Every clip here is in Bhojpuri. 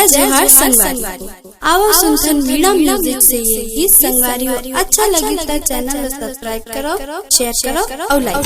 जय जोहार संगवारी। आओ सुनथन मीणा म्यूजिक से ये गीत संगवारी हो। अच्छा लगी तो चैनल सब्सक्राइब करो, शेयर करो और लाइक।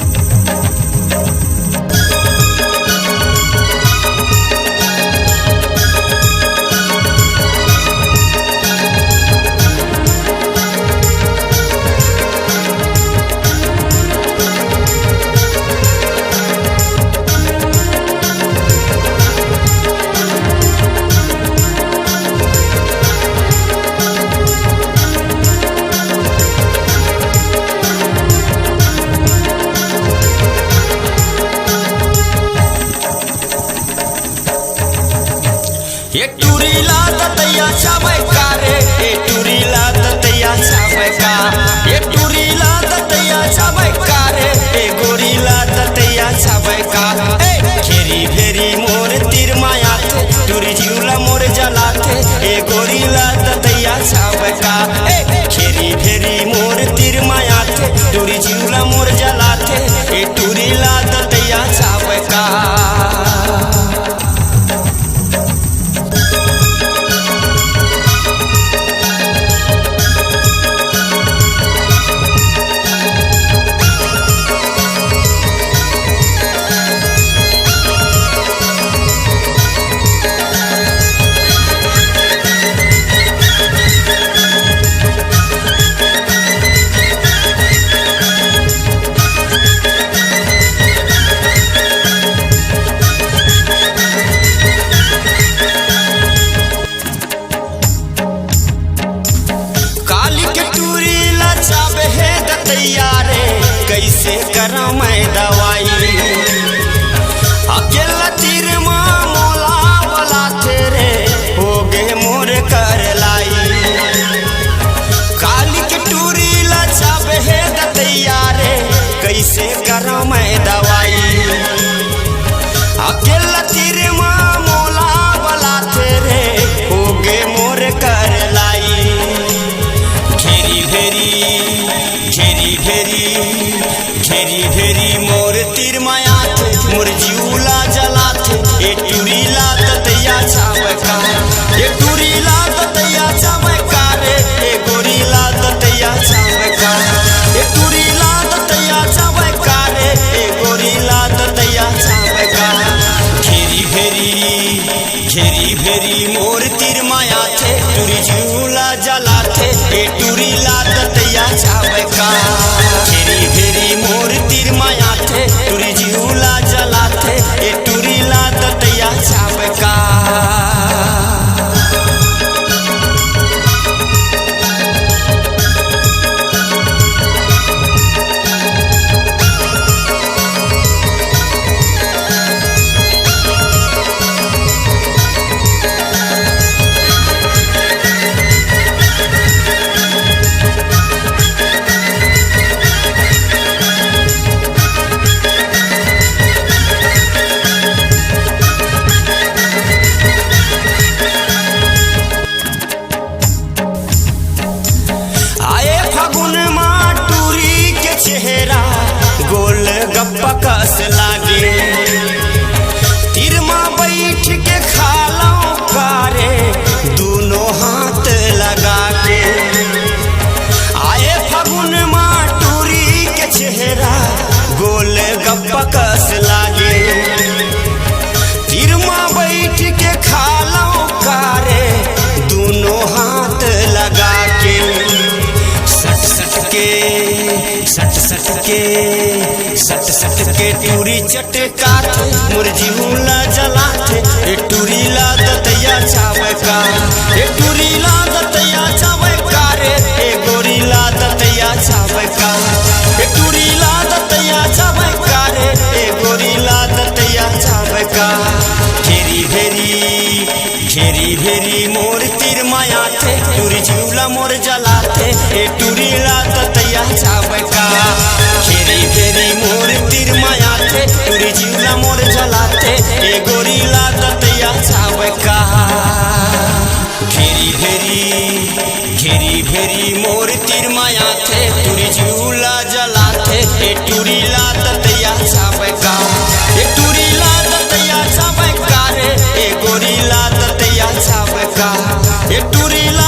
ये टूरीला ततैया छाबै का रे, ये टूरीला ततैया छाबै का, ये टूरीला ततैया छाबै का रे, ये गोरीला ततैया छाबै का। ए घेरी भेरी मोर तीर माया थे, टूरी झूला मोर जला थे, ये गोरीला ततैया छाबै का। ए घेरी भेरी मोर तीर माया थे, टूरी झूला मोर जला थे, ये टूरीला ततैया छाबै का। कैसे करा मैं दवाई अकेला तीर माँ मोला वाला तेरे हो गए मोर कर लाई। काली के टूरी लचाब है दतैया रे, कैसे करा मैं दवाई अकेला तीर माँ मोला वाला तेरे हो गए मोर कर लाई। घेरी भेरी घेरी भेरी घेरी भेरी मोर तीर माया थे, मोर जीवला जला थे, ये टूरीला ततैया छाबै का, ये टूरीला ततैया छाबै का रे, ये गोरीला ततैया छाबै का, ये टूरीला ततैया छाबै का रे, ये गोरीला ततैया छाबै का। घेरी भेरी मोर तीर माया थे, टूरी झूला जला थे, ये टूरीला ततैया छाबै का। घेरी भेरी मोर तीर माया थे, टूरी झूला जला थे, ये टूरीला ततैया छाबै का। चेहरा गोल गप्पा कस लागे, तीर माँ बैठ के खाला कारे, दोनों हाथ लगा के। आए फागुन माँ टूरी के चेहरा गोल गप्पा कस लागे, तीर माँ बैठ के खाला कारे, दोनों हाथ लगा के। सट के टूरी चटका थे, मोर जीवला जला थे, ये टूरीला ततैया छाबै का, ये टूरीला ततैया छाबै का रे, ये गोरीला ततैया छाबै का, ये टूरीला ततैया छाबै का रे, ये गोरीला ततैया छाबै का। घेरी भेरी मोर तीर माया थे, टूरी झूला मोर जला थे, ये टूरीला ततैया छाबै का। घेरी भेरी मोर तीर माया थे, टूरी झूला मोर जला थे, ये गोरीला ततैया छाबै का। घेरी भेरी मोर तीर माया थे, टूरी झूला जला थे, ये टूरीला ततैया छाबै का, ये टूरीला ततैया छाबै का रे, ये गोरीला ततैया छाबै ये टूरीला